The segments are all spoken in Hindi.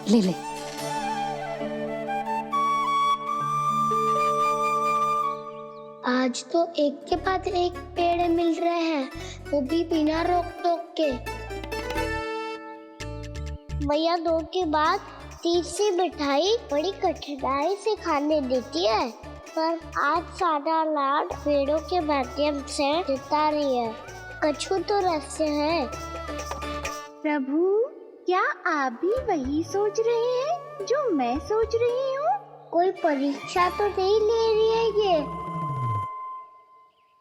ले ले। आज तो एक के बाद एक पेड़ मिल रहे हैं, वो भी बिना रोक टोक के। मैया 2 के बाद तीसरी मिठाई बड़ी कठिनाई से खाने देती है, पर आज सादा लाड पेड़ों के माध्यम से जिता रही है। कछु तो रहस्य है। प्रभु, क्या आप भी वही सोच रहे हैं जो मैं सोच रही हूँ? कोई परीक्षा तो नहीं ले रही है ये?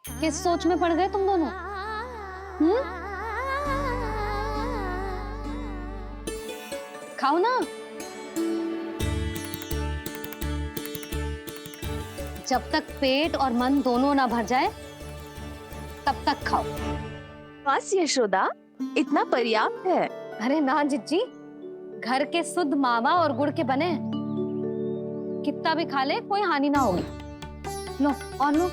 किस सोच में पड़ गए तुम दोनों? खाओ ना। जब तक पेट और मन दोनों ना भर जाए तब तक खाओ। बस यशोदा, इतना पर्याप्त है। अरे ना जिज्जी, घर के शुद्ध मावा और गुड़ के बने, कितना भी खा ले कोई हानि ना होगी। लो और लो।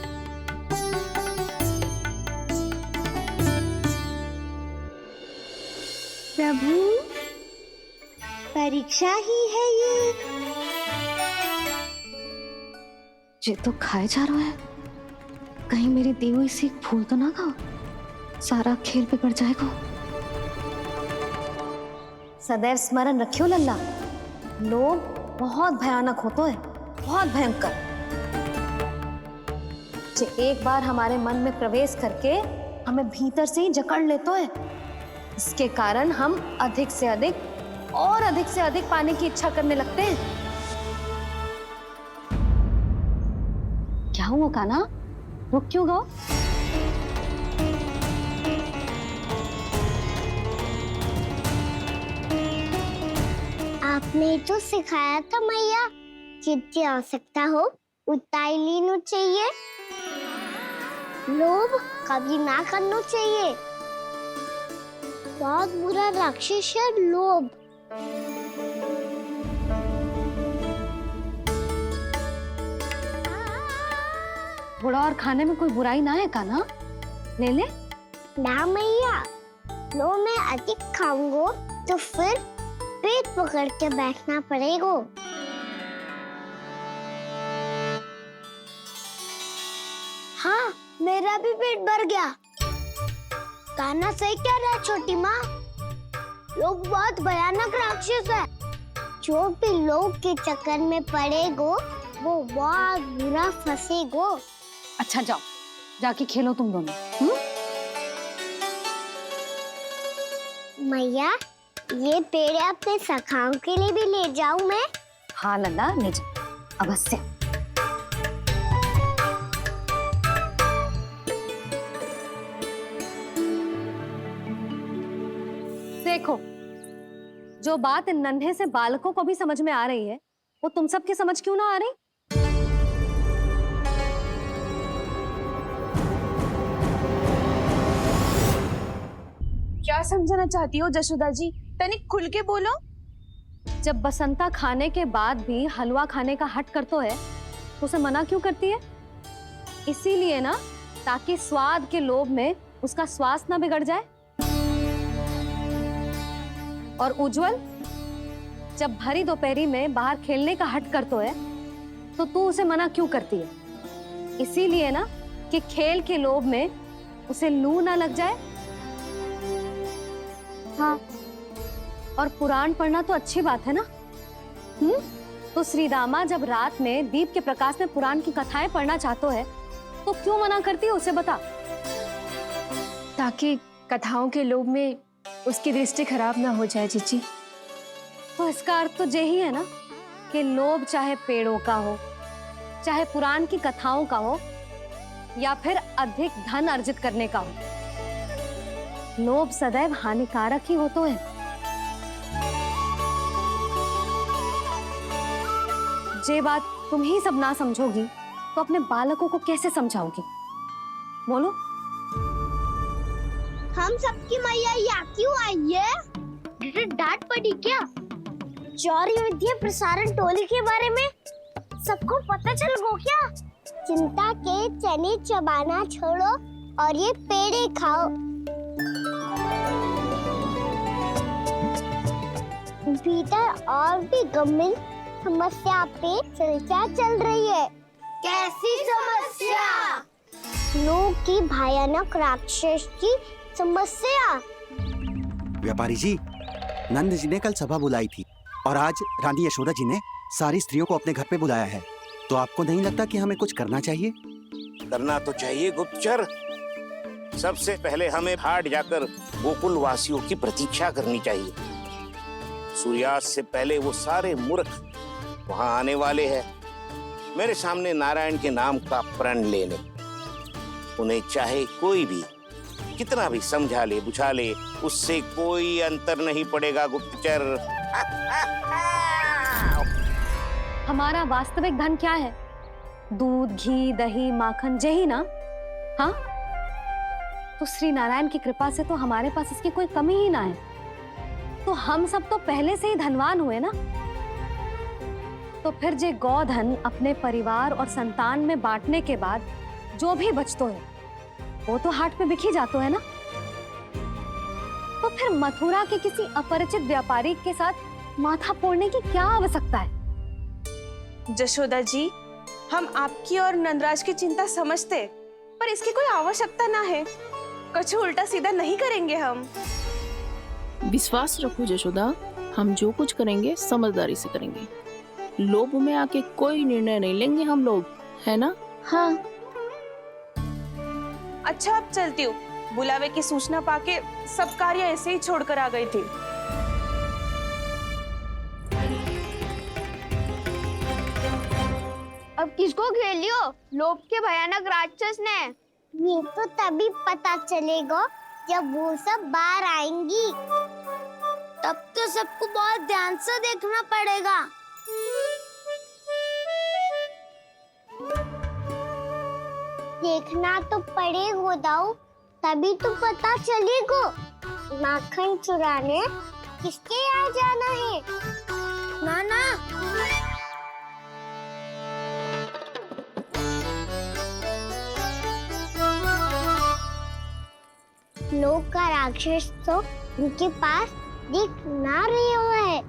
प्रभु, परीक्षा ही है ये तो खाए जा रहा है, कहीं मेरी दी हुई सीख फूल तो ना खाओ, सारा खेल बिगड़ जाएगा। सदैव स्मरण रखियो लल्ला, लोभ बहुत भयानक होता है, बहुत भयंकर। जे एक बार हमारे मन में प्रवेश करके हमें भीतर से ही जकड़ लेता है, इसके कारण हम अधिक से अधिक और अधिक से अधिक पाने की इच्छा करने लगते हैं। क्या हुआ कान्हा, रुक क्यों गए? आपने तो सिखाया था मैया, जितनी आवश्यकता हो उतना ही लेना चाहिए, लोभ कभी ना करना चाहिए। बहुत बुरा राक्षस है लोभ। बुरा और खाने में कोई बुराई ना है कान्हा, ले ले। ना मैया, लो मैं अधिक खाऊंगा तो फिर पेट पकड़ के बैठना पड़ेगा। हाँ, मेरा भी पेट भर गया। कान्हा सही कह रहा है छोटी माँ, लोग बहुत भयानक राक्षस है। जो भी लोग के चक्कर में पड़ेगो वो बहुत बुरा फंसेगो। अच्छा जाओ, जाके खेलो तुम दोनों। मैया, ये पेड़ अपने सखाओं के लिए भी ले जाऊं मैं? हाँ लल्ला, ले जा अवश्य। देखो, जो बात इन नन्हे से बालकों को भी समझ में आ रही है, वो तुम सबकी समझ क्यों ना आ रही? क्या समझाना चाहती हो जशोदा जी? तनिक खुल के बोलो। जब बसंता खाने के बाद भी हलवा खाने का हट करतो है, तो उसे मना क्यों करती है? इसीलिए ना, ताकि स्वाद के लोभ में उसका स्वास्थ्य ना बिगड़ जाए। और उज्जवल, जब भरी दोपहरी में बाहर खेलने का हट करतो है, तो तू उसे मना क्यों करती है? इसीलिए ना, कि खेल के लोभ में उसे लू ना लग जाए। हाँ, और पुराण पढ़ना तो अच्छी बात है ना। तो श्री रामा जब रात में दीप के प्रकाश में पुराण की कथाएं पढ़ना चाहते है, तो क्यों मना करती है उसे बता? ताकि कथाओं के लोभ में उसकी दृष्टि खराब ना हो जाए जीजी। तो इसका अर्थ तो यही है ना, कि लोभ चाहे पेड़ों का हो, चाहे पुराण की कथाओं का हो, या फिर अधिक धन अर्जित करने का हो, लोभ सदैव हानिकारक ही होता है। जे बात तुम ही सब ना समझोगी, तो अपने बालकों को कैसे समझाओगी? बोलो। हम सबकी मैया यहाँ क्यों आई है? डांट पड़ी क्या? चौरी विद्या प्रसारण टोली के बारे में सबको पता चल गो क्या? चिंता के चने चबाना छोड़ो और ये पेड़े खाओ। भीतर और भी गंभीर समस्या पे चर्चा चल रही है। कैसी समस्या? लोग की भयानक राक्षस की समस्या। व्यापारी जी, नंद जी ने कल सभा बुलाई थी और आज रानी यशोदा जी ने सारी स्त्रियों को अपने घर पे बुलाया है। तो आपको नहीं लगता कि हमें कुछ करना चाहिए? करना तो चाहिए गुप्तचर। सबसे पहले हमें हाट जाकर गोकुल वासियों की प्रतीक्षा करनी चाहिए। सूर्यास्त से पहले वो सारे मूर्ख वहां आने वाले हैं, मेरे सामने नारायण के नाम का प्रण लेने। उन्हें चाहे कोई भी कितना भी समझा ले बुझा ले, उससे कोई अंतर नहीं पड़ेगा गुप्तचर। हमारा वास्तविक धन क्या है? दूध, घी, दही, माखन, यही ना? हाँ, तो श्री नारायण की कृपा से तो हमारे पास इसकी कोई कमी ही ना है। तो हम सब तो पहले से ही धनवान हुए ना। तो फिर जे गोधन अपने परिवार और संतान में बांटने के बाद जो भी बचतो है वो तो हाट पे बिखी जातो है ना। तो फिर मथुरा के किसी अपरिचित व्यापारी के साथ माथा फोड़ने की क्या आवश्यकता है? जशोदा जी, हम आपकी और नंदराज की चिंता समझते, पर इसकी कोई आवश्यकता ना है। कुछ उल्टा सीधा नहीं करेंगे हम। विश्वास रखो जशोदा, हम जो कुछ करेंगे समझदारी से करेंगे। लोभ में आके कोई निर्णय नहीं लेंगे हम लोग, है ना? हाँ। अच्छा, अब चलती हूँ। बुलावे की सूचना पाके सब कार्य ऐसे ही छोड़कर आ गई थी। अब किसको घेर लियो? लोभ के भयानक राक्षस ने। ये तो तभी पता चलेगा जब वो सब बाहर आएंगी। तब तो सबको बहुत ध्यान से देखना पड़ेगा। देखना तो पड़ेगा दाऊ, तभी तो पता चलेगा माखन चुराने किसके यहाँ जाना है। नाना, लोग का राक्षस तो उनके पास दिख ना रही हुआ है।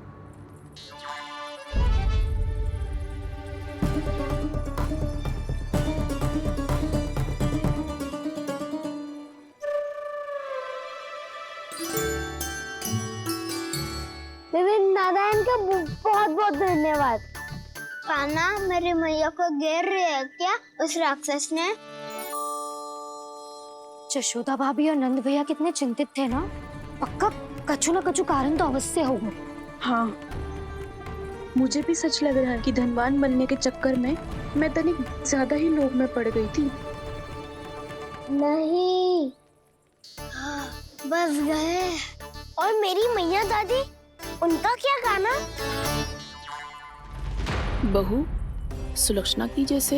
नारायण का बहुत बहुत धन्यवाद। कान्हा, मेरे मैया को घेर रहे है क्या उस राक्षस ने? यशोदा भाभी और नंद भैया कितने चिंतित थे ना। पक्का कछु ना कछु कारण तो अवश्य होगा। हाँ, मुझे भी सच लग रहा है कि धनवान बनने के चक्कर में मैं तनिक ज्यादा ही लोभ में पड़ गई थी। नहीं, बस गए। और मेरी मैया दादी, उनका क्या गाना? बहू, सुलक्षणा की जैसे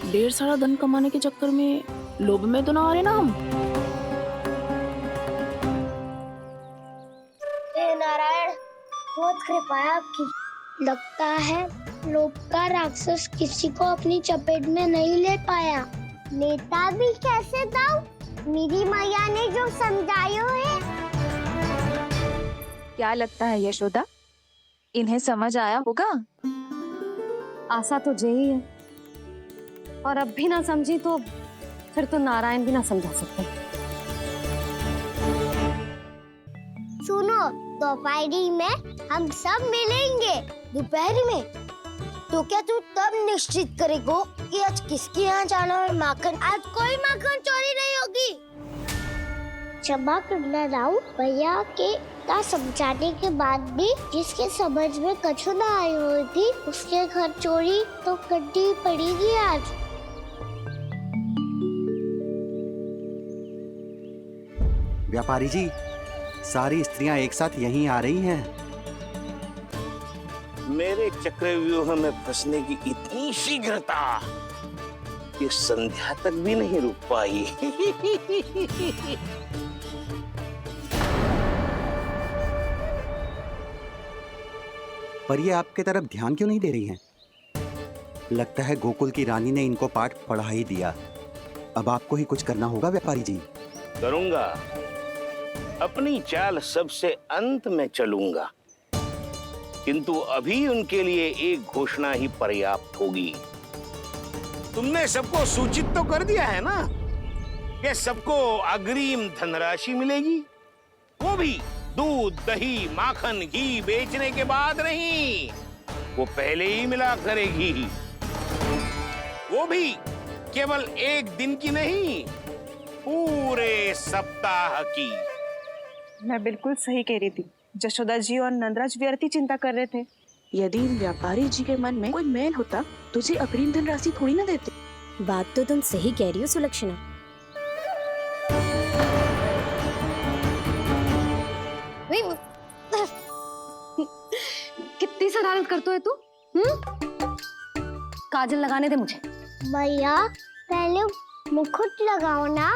ढेर सारा धन कमाने के चक्कर में लोभ में तो ना आ रहे ना हम। हे नारायण, बहुत कृपा है आपकी। लगता है लोभ का राक्षस किसी को अपनी चपेट में नहीं ले पाया। लेता भी कैसे दाऊ? मेरी मैया ने जो समझायो है। क्या लगता है यशोदा, इन्हें समझ आया होगा? आशा तो यही है, और अब भी ना समझी तो फिर तो नारायण भी ना समझा सकते। सुनो, दोपहरी में हम सब मिलेंगे। दोपहरी में? तो क्या तू तब निश्चित करेगो कि आज किसके यहाँ जाना है माखन? आज कोई माखन चोरी नहीं होगी। क्षमा करना दाऊ, भैया के का समझाने के बाद भी जिसके समझ में कछु ना आई हुई थी उसके घर चोरी तो करनी पड़ेगी आज। व्यापारी जी, सारी स्त्रियां एक साथ यहीं आ रही हैं। मेरे चक्रव्यूह में फंसने की इतनी शीघ्रता कि संध्या तक भी नहीं रुक पाई। पर ये आपके तरफ ध्यान क्यों नहीं दे रही हैं? लगता है गोकुल की रानी ने इनको पाठ पढ़ा ही दिया। अब आपको ही कुछ करना होगा व्यापारी जी। करूंगा, अपनी चाल सबसे अंत में चलूंगा। किंतु अभी उनके लिए एक घोषणा ही पर्याप्त होगी। तुमने सबको सूचित तो कर दिया है ना कि सबको अग्रिम धनराशि मिलेगी, वो भी दूध, दही, माखन, घी बेचने के बाद नहीं, वो पहले ही मिला करेगी। वो भी केवल एक दिन की नहीं, पूरे सप्ताह की। मैं बिल्कुल सही कह रही थी। जशोदा जी और नंदराज व्यर्थ ही चिंता कर रहे थे। यदि इन व्यापारी जी के मन में कोई मैल होता तुझे अग्रिम धनराशि थोड़ी ना देते। बात तो तुम सही कह रही हो सुलक्षणा। कितनी शरारत करते है तू? काजल लगाने दे मुझे। भैया पहले मुकुट लगाओ ना।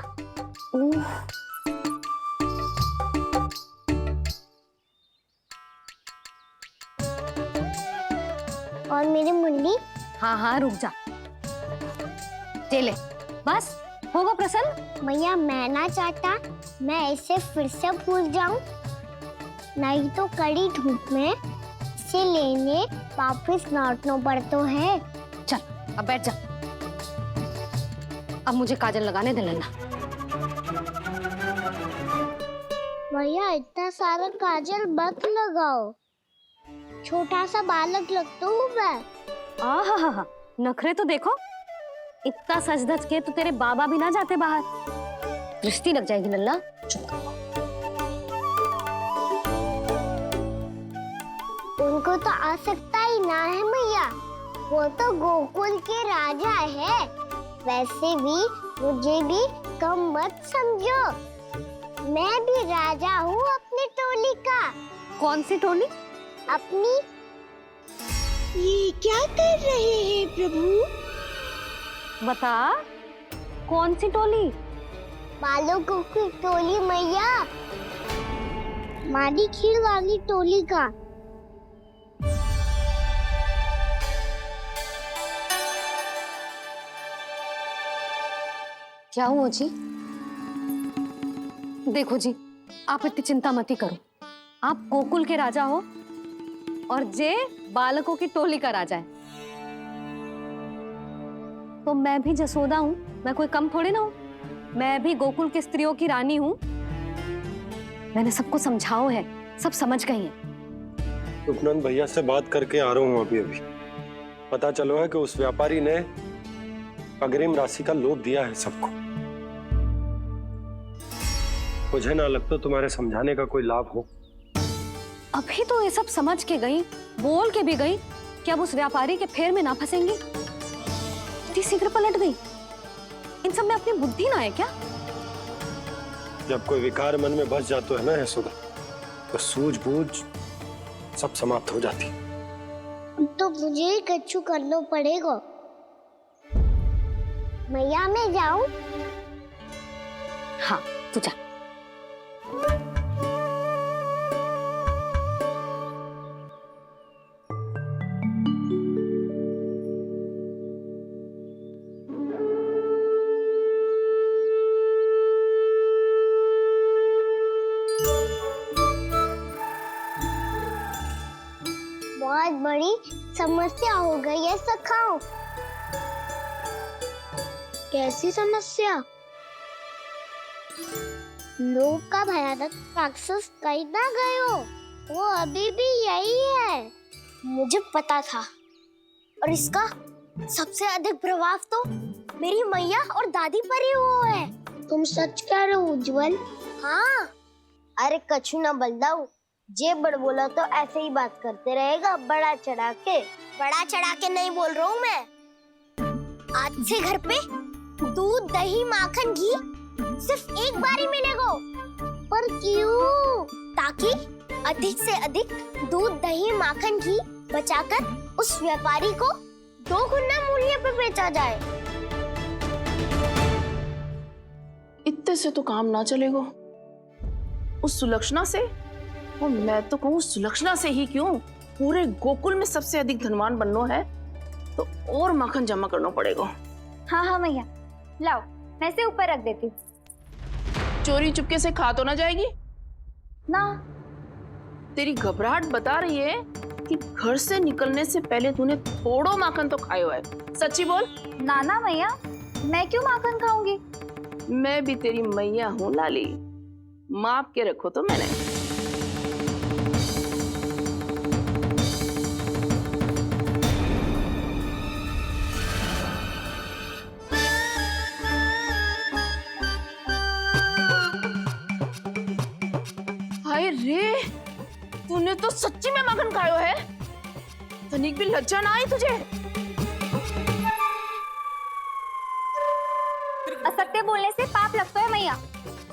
और मेरी मुन्नी। हाँ हाँ रुक जा। चले बस होगा प्रसन्न। भैया मैं ना चाहता मैं इसे फिर से भूल जाऊं, नहीं तो कड़ी धूप में इसे लेने वापस लौटना पड़ता है। चल अब बैठ जा। अब मुझे काजल लगाने दे लेना। भैया इतना सारा काजल मत लगाओ, छोटा सा बालक लगता हूँ मैं। आहा, नखरे तो देखो। इतना सज धज के तो तेरे बाबा भी ना जाते बाहर, दृष्टि लग जाएगी लल्ला। उनको तो आ सकता ही ना है भैया, वो तो गोकुल के राजा है। वैसे भी मुझे भी कम मत समझो, मैं भी राजा हूँ अपनी टोली का। कौन सी टोली? अपनी। ये क्या कर रहे हैं प्रभु? बता, कौन सी टोली? बालकों की टोली मैया, मारी खीर वाली टोली का। क्या हुआ जी? देखो जी, आप इतनी चिंता मत ही करो। आप गोकुल के राजा हो और जे बालकों की टोली का राजा है, तो मैं भी जसोदा हूँ। मैं कोई कम थोड़ी ना हूँ। मैं भी गोकुल की स्त्रियों की रानी हूँ। मैंने सबको समझाओ है, सब समझ गई हैं। उपनंद भैया से बात करके आ रहा हूँ अभी। पता चलो है कि उस व्यापारी ने अग्रिम राशि का लोभ दिया है सबको। मुझे ना लगता तुम्हारे समझाने का कोई लाभ हो। अभी तो ये सब समझ के गई, बोल के भी गई कि अब उस व्यापारी के फेर में ना फंसेंगी। इतनी शीघ्र पलट गई। इन सब में अपनी बुद्धि ना है क्या? जब कोई विकार मन में बस जाता है ना यशोदा, तो सूझबूझ सब समाप्त हो जाती। तो मुझे ही कच्चू करना पड़ेगा। मैया मैं जाऊं? हाँ तू जा। बहुत बड़ी समस्या हो गई है सखाओ। कैसी समस्या? लोभ का भयानक राक्षस कहीं ना गयो, वो अभी भी यही है। मुझे पता था, और इसका सबसे अधिक प्रभाव तो मेरी मैया और दादी पर ही हुआ है। तुम सच कह रहे हो उज्जवल? हाँ। अरे कछु ना बलदाऊ, जे बड़ बोला तो ऐसे ही बात करते रहेगा बड़ा चढ़ा के। बड़ा चढ़ा के नहीं बोल रहा हूँ मैं। आज से घर पे दूध, दही, माखन, घी सिर्फ एक बार ही मिलेगा। पर क्यों? ताकि अधिक से अधिक दूध, दही, माखन, घी बचाकर उस व्यापारी को 2 गुना मूल्य पे बेचा जाए। इतने से तो काम ना चलेगा। उस सुलक्षणा से, और मैं तो कहूँ सुलक्षणा से ही क्यों, पूरे गोकुल में सबसे अधिक धनवान बनना है तो और माखन जमा करना पड़ेगा। हाँ हाँ मैया, लाओ मैं इसे ऊपर रख देती हूँ। चोरी चुपके से खा तो ना जाएगी ना? तेरी घबराहट बता रही है कि घर से निकलने से पहले तूने थोड़ो माखन तो खायो है। सच्ची बोल। नाना मैया, मैं क्यों माखन खाऊंगी? मैं भी तेरी मैया हूँ लाली, माप के रखो तो मैंने। हाय रे, तूने तो सच्ची में माखन खायो है। तनिक भी लज्जा ना आई तुझे? असत्य बोलने से पाप लगता है मैया।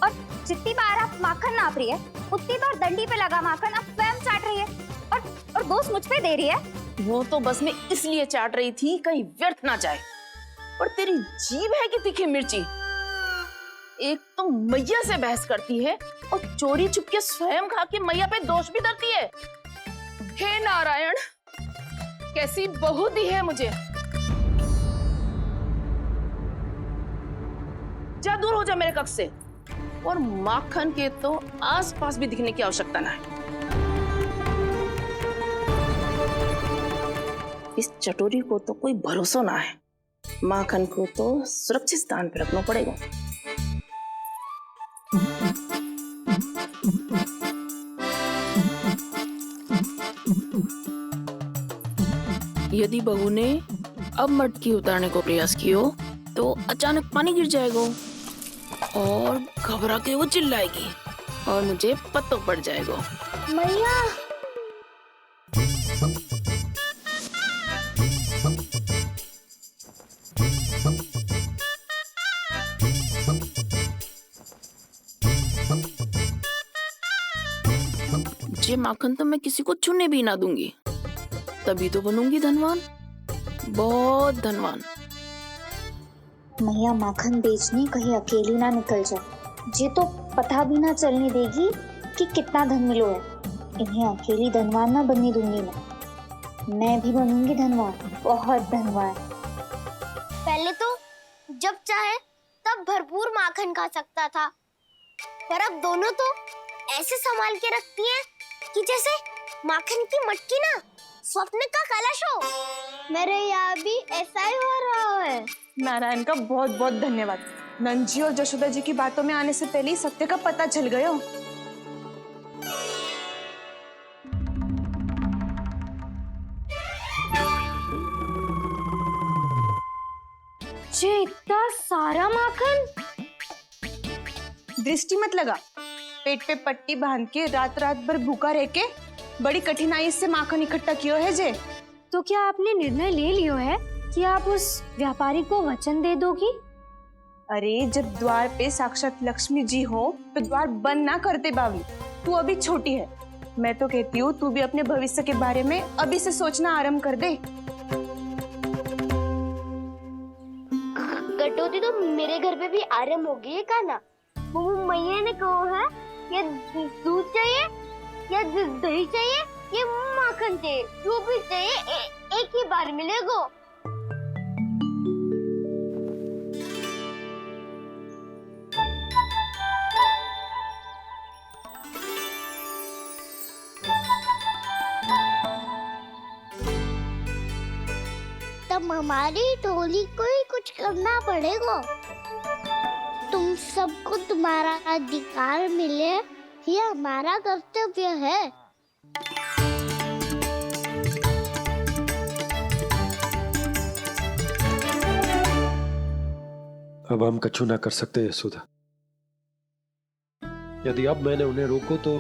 और जितनी बार आप माखन नाप रही है, उतनी बार डंडी पे लगा माखन आप स्वयं चाट रही है और दोष मुझ पे दे रही है। वो तो बस मैं इसलिए चाट रही थी कहीं व्यर्थ ना जाए। और तेरी जीभ है कि तीखी मिर्ची। एक तो मैया से बहस करती है और चोरी चुपके स्वयं खा के मैया पे दोष भी धरती है। हे नारायण, कैसी बहू दी है मुझे। जा दूर हो जा मेरे कक्ष से। और माखन के तो आसपास भी दिखने की आवश्यकता ना है। इस चटोरी को तो कोई भरोसा ना है। माखन को तो सुरक्षित स्थान पर रखना पड़ेगा। यदि बहू ने अब मटकी उतारने को प्रयास किया तो अचानक पानी गिर जाएगा और घबरा के वो चिल्लाएगी और मुझे पता पड़ जाएगा। मैया, ये माखन तो मैं किसी को छूने भी ना दूंगी, तभी तो बनूंगी धनवान, बहुत धनवान। मैया माखन बेचने कहीं अकेली ना निकल जाए। ये तो पता भी ना चलने देगी कि कितना धन मिलो है। इन्हें अकेली धनवान ना बनने दूंगी मैं भी बनूंगी धनवान, बहुत धनवान। पहले तो जब चाहे तब भरपूर माखन खा सकता था, पर अब दोनों तो ऐसे संभाल के रखती हैं कि जैसे माखन की मटकी ना स्वप्न का कलश हो। मेरे यहाँ भी ऐसा ही हो रहा है। नारायण का बहुत बहुत धन्यवाद। नंजी और जशोदा जी की बातों में आने से पहले ही सत्य का पता चल गया। ये इतना सारा माखन। दृष्टि मत लगा। पेट पे पट्टी बांध के रात रात भर भूखा रह के बड़ी कठिनाई से माखन इकट्ठा किया है जे। तो क्या आपने निर्णय ले लियो है कि आप उस व्यापारी को वचन दे दोगी? अरे जब द्वार पे साक्षात लक्ष्मी जी हो तो द्वार बंद ना करते बावली। तू अभी छोटी है। मैं तो कहती हूँ तू भी अपने भविष्य के बारे में अभी से सोचना आरंभ कर दे। कटौती तो मेरे घर पे भी आरंभ हो गई है का ना। वो मैया ने कहा है ये दूध चाहिए या दही चाहिए, ये माखन चाहिए, जो भी चाहिए एक ही बार मिलेगा। तब हमारी टोली को ही कुछ करना पड़ेगा। तुम सबको तुम्हारा अधिकार मिले, ये हमारा कर्तव्य है। अब हम कछु ना कर सकते यशोदा। यदि अब मैंने उन्हें रोको तो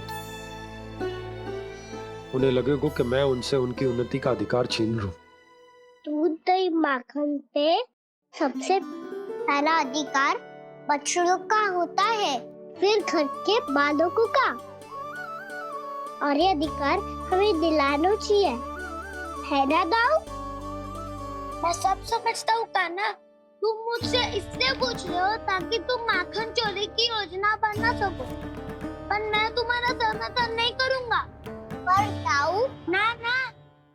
उन्हें लगेगा कि मैं उनसे उनकी उन्नति का अधिकार छीन लूं। दूध दही माखन पे सबसे पहला अधिकार बच्चों का होता है, फिर घर के बालकों का। और ये अधिकार हमें दिलाना चाहिए, है ना दाऊ? मैं सब समझता हूँ कान्हा। तुम मुझसे इसलिए पूछ रहे हो ताकि तुम माखन चोरी की योजना बना सको, पर मैं तुम्हारा समर्थन नहीं करूँगा। पर दाऊ, ना ना,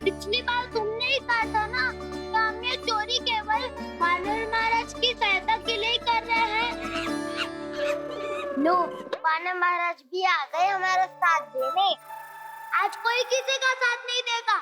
पिछली बार तुमने ही कहा था ना कि हम ये चोरी केवल वानर महाराज की सहायता के लिए कर रहे हैं। लो, वानर महाराज भी आ गए हमारा साथ देने। आज कोई किसी का साथ नहीं देगा।